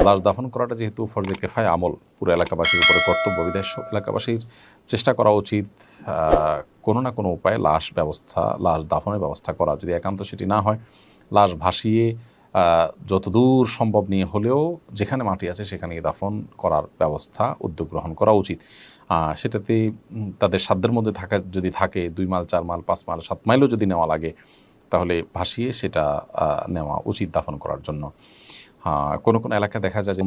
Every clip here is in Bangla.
লাশ দাফন করাটা যেহেতু ফরজে কেফায় আমল, পুরো এলাকাবাসীর উপরে কর্তব্য, বিদেশ এলাকাবাসীর চেষ্টা করা উচিত কোনো না কোনো উপায়ে লাশ দাফনের ব্যবস্থা করা। যদি একান্ত সেটি না হয়, লাশ ভাসিয়ে যতদূর সম্ভব নিয়ে হলেও যেখানে মাটি আছে সেখানে দাফন করার ব্যবস্থা উদ্যোগ গ্রহণ করা উচিত। সেটাতে তাদের সাধ্যের মধ্যে যদি থাকে 2 মাইল 4 মাইল 5 মাইল 7 মাইলও যদি নেওয়া লাগে, তাহলে ভাসিয়ে সেটা নেওয়া উচিত দাফন করার জন্য। কোনো কোনো এলাকায় দেখা যায় যে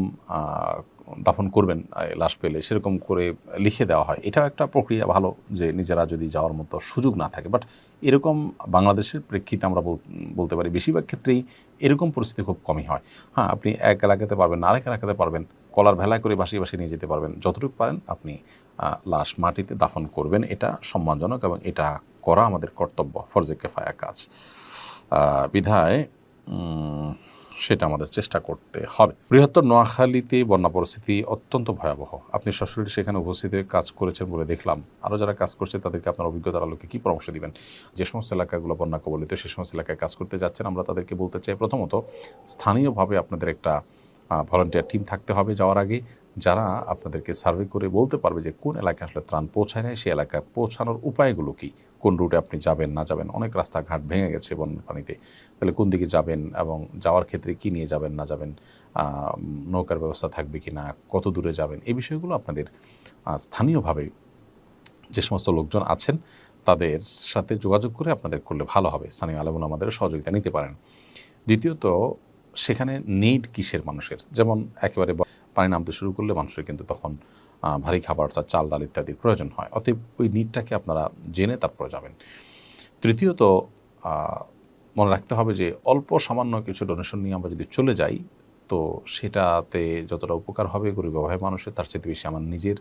দাফন করবেন লাশ পেলে সেরকম করে লিখে দেওয়া হয়। এটাও একটা প্রক্রিয়া ভালো, যে নিজেরা যদি যাওয়ার মতো সুযোগ না থাকে। বাট এরকম বাংলাদেশের প্রেক্ষিতে আমরা বলতে পারি বেশিরভাগ ক্ষেত্রেই এরকম পরিস্থিতি খুব কমই হয়। আপনি এক এলাকাতে পারবেন না, আরেক এলাকাতে পারবেন, কলার ভেলায় করে ভাসিয়ে ভাসিয়ে নিয়ে যেতে পারবেন। যতটুকু পারেন আপনি লাশ মাটিতে দাফন করবেন, এটা সম্মানজনক এবং এটা করা আমাদের কর্তব্য, ফরজে কেফায়া কাজ বিধায় সেটা আমাদের চেষ্টা করতে হবে। বৃহত্তর নোয়াখালীতে বন্যা পরিস্থিতি অত্যন্ত ভয়াবহ। আপনি সরাসরি সেখানে উপস্থিত হয়ে কাজ করেছেন বলে দেখলাম। আরও যারা কাজ করছে তাদেরকে আপনার অভিজ্ঞতার আলোকে কী পরামর্শ দিবেন? যে সমস্ত এলাকাগুলো বন্যা কবলিত সে সমস্ত এলাকায় কাজ করতে যাচ্ছেন, আমরা তাদেরকে বলতে চাই, প্রথমত স্থানীয়ভাবে আপনাদের একটা ভলান্টিয়ার টিম থাকতে হবে যাওয়ার আগে, যারা আপনাদেরকে সার্ভে করে বলতে পারবে যে কোন এলাকায় আসলে ত্রাণ পৌঁছায় না, সেই এলাকায় পৌঁছানোর উপায়গুলো কী, কোন রুটে আপনি যাবেন না যাবেন। অনেক রাস্তাঘাট ভেঙে গেছে বন্যার পানিতে, তাহলে কোন দিকে যাবেন এবং যাওয়ার ক্ষেত্রে কী নিয়ে যাবেন না যাবেন, নৌকার ব্যবস্থা থাকবে কি না, কত দূরে যাবেন, এই বিষয়গুলো আপনাদের স্থানীয়ভাবে যে সমস্ত লোকজন আছেন তাদের সাথে যোগাযোগ করে আপনাদের করলে ভালো হবে। স্থানীয় আলেম ওলামাদের সহযোগিতা নিতে পারেন। দ্বিতীয়ত, সেখানে নিড কিসের মানুষের, যেমন একেবারে পানি নামতে শুরু করলে মানুষের কিন্তু তখন ভারী খাবার অর্থাৎ চাল ডাল ইত্যাদির প্রয়োজন হয়। অতএব ওই নিডটাকে আপনারা জেনে তারপরে যাবেন। তৃতীয়ত, মনে রাখতে হবে যে অল্প সামান্য কিছু ডোনেশন নিয়ে আমরা যদি চলে যাই, তো সেটাতে যতটা উপকার হবে গরিব অভাবী মানুষের, তার চেয়ে বেশি আমার নিজের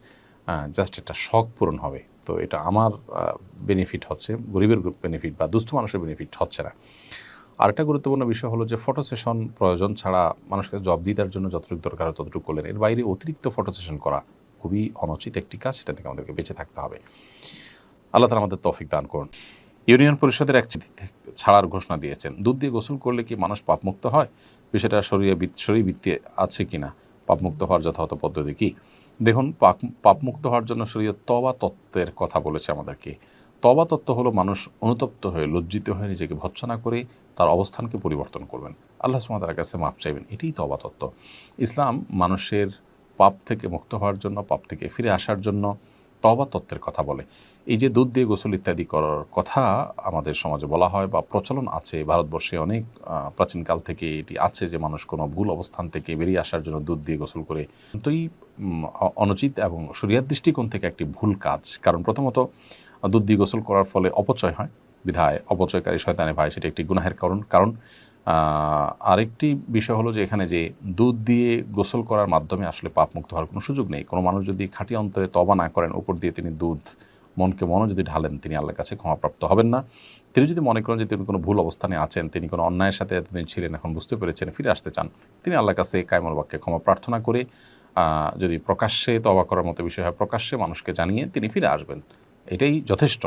জাস্ট একটা শখ পূরণ হবে। তো এটা আমার বেনিফিট হচ্ছে, গরিবের বেনিফিট বা দুস্থ মানুষের বেনিফিট হচ্ছে না। আরেকটা গুরুত্বপূর্ণ বিষয় হলো যে ফটো সেশন প্রয়োজন ছাড়া মানুষকে জব দেওয়ার জন্য যতটুকু দরকার হয় ততটুকু করলেন। এর বাইরে অতিরিক্ত ফটো সেশন করা খুবই অনুচিত একটি কাজ, সেটা থেকে আমাদেরকে বেঁচে থাকতে হবে। আল্লাহ তাআলা আমাদের তৌফিক দান করুন। ইউনিয়ন পরিষদের এক চিঠি ছাড়ার ঘোষণা দিয়েছেন। দুধ দিয়ে গোসল করলে কি মানুষ পাপমুক্ত হয়? বিষয়টা শরীয়তে আছে কিনা? পাপমুক্ত হওয়ার যথাযথ পদ্ধতি কী? দেখুন, পাপমুক্ত হওয়ার জন্য শরীয়ত তওবা তত্ত্বের কথা বলেছে আমাদেরকে। তওবা তত্ত্ব হলো মানুষ অনুতপ্ত হয়ে, লজ্জিত হয়ে নিজেকে ভৎসনা করে তার অবস্থানকে পরিবর্তন করবেন, আল্লাহ সুবহানাহু ওয়া তাআলার কাছে মাপ চাইবেন। এটাই তওবা তত্ত্ব। ইসলাম মানুষের পাপ থেকে মুক্ত হওয়ার জন্য, পাপ থেকে ফিরে আসার জন্য তওবা তত্ত্বের কথা বলে। এই যে দুধ দিয়ে গোসল ইত্যাদি করার কথা আমাদের সমাজে বলা হয় বা প্রচলন আছে, ভারতবর্ষে অনেক প্রাচীনকাল থেকে এটি আছে যে মানুষ কোনো ভুল অবস্থান থেকে বেরিয়ে আসার জন্য দুধ দিয়ে গোসল করে, কিন্তু অনুচিত এবং শরীয়ত দৃষ্টিকোণ থেকে একটি ভুল কাজ। কারণ প্রথমত দুধ দিয়ে গোসল করার ফলে অপচয় হয়, বিধায় অপচয়কারী শয়তানে ভাই, সেটা একটি গুনাহের কারণ। আরেকটি বিষয় হলো যে এখানে যে দুধ দিয়ে গোসল করার মাধ্যমে আসলে পাপমুক্ত হওয়ার কোনো সুযোগ নেই। কোনো মানুষ যদি খাঁটি অন্তরে তওবা না করেন, উপর দিয়ে তিনি দুধ মনও যদি ঢালেন, তিনি আল্লাহর কাছে ক্ষমাপ্রাপ্ত হবেন না। তিনি যদি মনে করেন যে তিনি কোনো ভুল অবস্থানে আছেন, তিনি কোনো অন্যায়ের সাথে এতদিন ছিলেন, এখন বুঝতে পেরেছেন, ফিরে আসতে চান, তিনি আল্লাহর কাছে কায়মুল বাক্যে ক্ষমা প্রার্থনা করে যদি প্রকাশ্যে তওবা করার মতো বিষয় হয়, প্রকাশ্যে মানুষকে জানিয়ে তিনি ফিরে আসবেন, এটাই যথেষ্ট।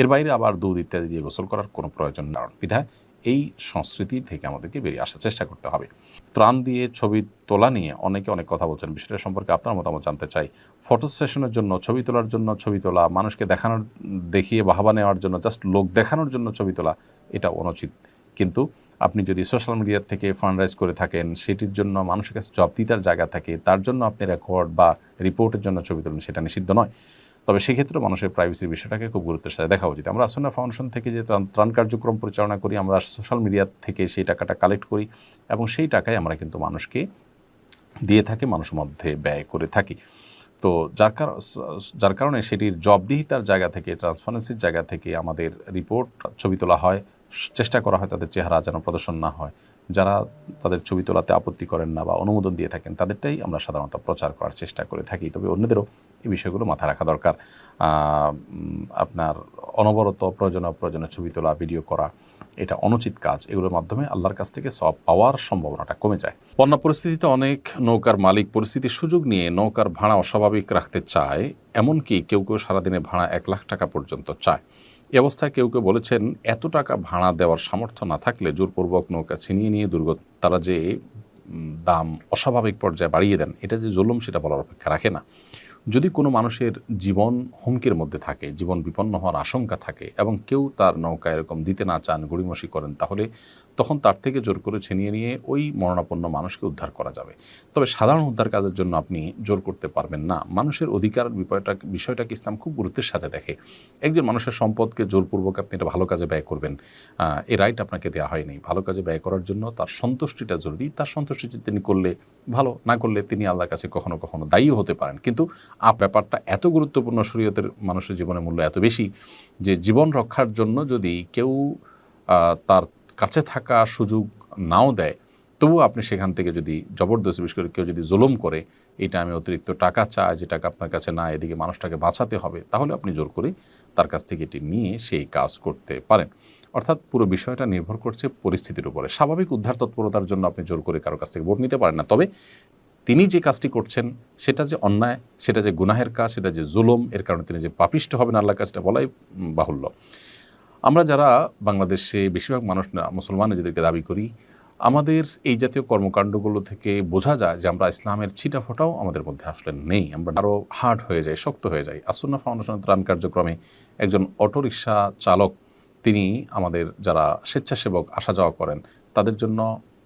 এর বাইরে আবার দুধ ইত্যাদি দিয়ে গোসল করার কোনো প্রয়োজন নেই। বিধায় এই সংস্কৃতি থেকে আমাদেরকে বেরিয়ে আসার চেষ্টা করতে হবে। ত্রাণ দিয়ে ছবি তোলা নিয়ে অনেকে অনেক কথা বলছেন, বিষয়টা সম্পর্কে আপনার মতামত জানতে চাই। ফটো সেশনের জন্য ছবি তোলার জন্য ছবি তোলা, মানুষকে দেখিয়ে বাহবা নেওয়ার জন্য, জাস্ট লোক দেখানোর জন্য ছবি তোলা, এটা অনুচিত। কিন্তু আপনি যদি সোশ্যাল মিডিয়া থেকে ফান্ড রাইজ করে থাকেন, সেটির জন্য মানুষের কাছে জবাবদিহিতার জায়গা থাকে, তার জন্য আপনি রেকর্ড বা রিপোর্টের জন্য ছবি তোলেন, সেটা নিষিদ্ধ নয়। তবে সেক্ষেত্রে মানুষের প্রাইভেসির বিষয়টাকে খুব গুরুত্বের সাথে দেখা উচিত। আমরা আসন্না ফাউন্ডেশন থেকে যে ত্রাণ কার্যক্রম পরিচালনা করি, আমরা সোশ্যাল মিডিয়া থেকে সেই টাকাটা কালেক্ট করি এবং সেই টাকায় আমরা কিন্তু মানুষকে দিয়ে থাকি, মানুষের মধ্যে ব্যয় করে থাকি। তো যার কারণে সেটির জবাবদিহিতার জায়গা থেকে, ট্রান্সপারেন্সির জায়গা থেকে আমাদের রিপোর্ট ছবি তোলা হয়, চেষ্টা করা হয় তাদের চেহারা যেন প্রদর্শন না হয়। যারা তাদের ছবি তোলাতে আপত্তি করেন না বা অনুমোদন দিয়ে থাকেন, তাদেরটাই আমরা সাধারণত প্রচার করার চেষ্টা করে থাকি। তবে অন্যদেরও এই বিষয়গুলো মাথায় রাখা দরকার। আপনার অনবরত প্রয়োজনে ছবি তোলা, ভিডিও করা, এটা অনুচিত কাজ। এগুলোর মাধ্যমে আল্লাহর কাছ থেকে সওয়াব পাওয়ার সম্ভাবনাটা কমে যায়। বন্যা পরিস্থিতিতে অনেক নৌকার মালিক পরিস্থিতির সুযোগ নিয়ে নৌকার ভাড়া অস্বাভাবিক রাখতে চায়, এমনকি কেউ সারাদিনে ভাড়া 1 লাখ টাকা পর্যন্ত চায়। এই অবস্থায় কেউ বলেছেন, এত টাকা ভাড়া দেওয়ার সামর্থ্য না থাকলে জোরপূর্বক নৌকা ছিনিয়ে নিয়ে তারা যে দাম অস্বাভাবিক পর্যায়ে বাড়িয়ে দেন, এটা যে জুলুম সেটা বলার অপেক্ষা রাখে না। যদি কোনো মানুষের জীবন হুমকির মধ্যে থাকে, জীবন বিপন্ন হওয়ার আশঙ্কা থাকে এবং কেউ তার নৌকা এরকম দিতে না চান, গড়িমসি করেন, তাহলে তখন তার থেকে জোর করে ছিনিয়ে নিয়ে ওই মরণাপন্ন মানুষকে উদ্ধার করা যাবে। তবে সাধারণ উদ্ধার কাজের জন্য আপনি জোর করতে পারবেন না। মানুষের অধিকার বিষয়টাকে ইসলাম খুব গুরুত্বের সাথে দেখে। একজন মানুষের সম্পদকে জোরপূর্বক আপনি এটা ভালো কাজে ব্যয় করবেন, এই রাইট আপনাকে দেওয়া হয়নি। ভালো কাজে ব্যয় করার জন্য তার সন্তুষ্টিটা জরুরি। তার সন্তুষ্টি তিনি করলে ভালো, না করলে তিনি আল্লাহর কাছে কখনো কখনো দায়ীও হতে পারেন। কিন্তু ব্যাপারটা এত গুরুত্বপূর্ণ, শরীয়তের মানুষের জীবনের মূল্য এত বেশি যে জীবন রক্ষার জন্য যদি কেউ তার কাছে থাকা সুযোগ নাও দেয়, তবুও আপনি সেখান থেকে যদি জবরদস্তি, বিশেষ করে কেউ যদি জুলুম করে, এটা আমি অতিরিক্ত টাকা চাই, যে টাকা আপনার কাছে না, এদিকে মানুষটাকে বাঁচাতে হবে, তাহলে আপনি জোর করে তার কাছ থেকে এটি নিয়ে সেই কাজ করতে পারেন। অর্থাৎ পুরো বিষয়টা নির্ভর করছে পরিস্থিতির উপরে। স্বাভাবিক উদ্ধার তৎপরতার জন্য আপনি জোর করে কারো কাছ থেকে ভোট নিতে পারেন না। তবে তিনি যে কাজটি করছেন সেটা যে অন্যায়, সেটা যে গুনাহের কাজ, সেটা যে জুলুম, এর কারণে তিনি যে পাপিষ্ট হবেন আল্লাহর কাজটা বলাই বাহুল্য। আমরা যারা বাংলাদেশে বেশিরভাগ মানুষ না মুসলমান নিজেদেরকে দাবি করি, আমাদের এই জাতীয় কর্মকাণ্ডগুলো থেকে বোঝা যায় যে আমরা ইসলামের ছিটাফোঁটাও আমাদের মধ্যে আসলে নেই। আমরা আরও হার্ড হয়ে যাই, শক্ত হয়ে যাই। আসুন্নাহ ফাউন্ডেশনের ত্রাণ কার্যক্রমে একজন অটোরিকশা চালক, তিনি আমাদের যারা স্বেচ্ছাসেবক আসা যাওয়া করেন তাদের জন্য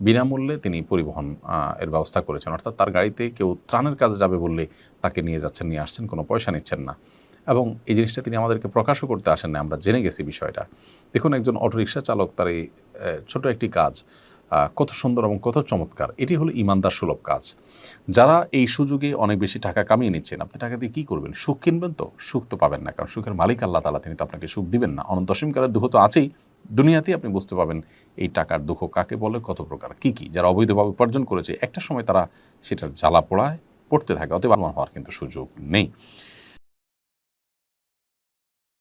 বিনামূল্যে তিনি পরিবহন এর ব্যবস্থা করেছেন। অর্থাৎ তার গাড়িতে কেউ ত্রাণের কাজে যাবে বললে তাকে নিয়ে যাচ্ছেন, নিয়ে আসছেন, কোনো পয়সা নিচ্ছেন না। এবং এই জিনিসটা তিনি আমাদেরকে প্রকাশও করতে আসেন না, আমরা জেনে গেছি বিষয়টা। দেখুন, একজন অটোরিকশা চালক তার এই ছোট একটি কাজ কত সুন্দর এবং কত চমৎকার। এটি হলো ইমানদার সুলভ কাজ। যারা এই সুযোগে অনেক বেশি টাকা কামিয়ে নিচ্ছেন, আপনি টাকা দিয়ে কী করবেন? সুখ কিনবেন? তো সুখ তো পাবেন না, কারণ সুখের মালিক আল্লাহ তাআলা, তিনি তো আপনাকে সুখ দিবেন না। অনন্ত অসীমকালের দুঃখ তো আছেই। দুনিয়াতেই আপনি বুঝতে পাবেন এই টাকার দুঃখ কাকে বলে, কত প্রকার, কী কী। যারা অবৈধভাবে উপার্জন করেছে, একটা সময় তারা সেটার জ্বালা পোড়ায় পড়তে থাকে, অতএব আমার হওয়ার কিন্তু সুযোগ নেই।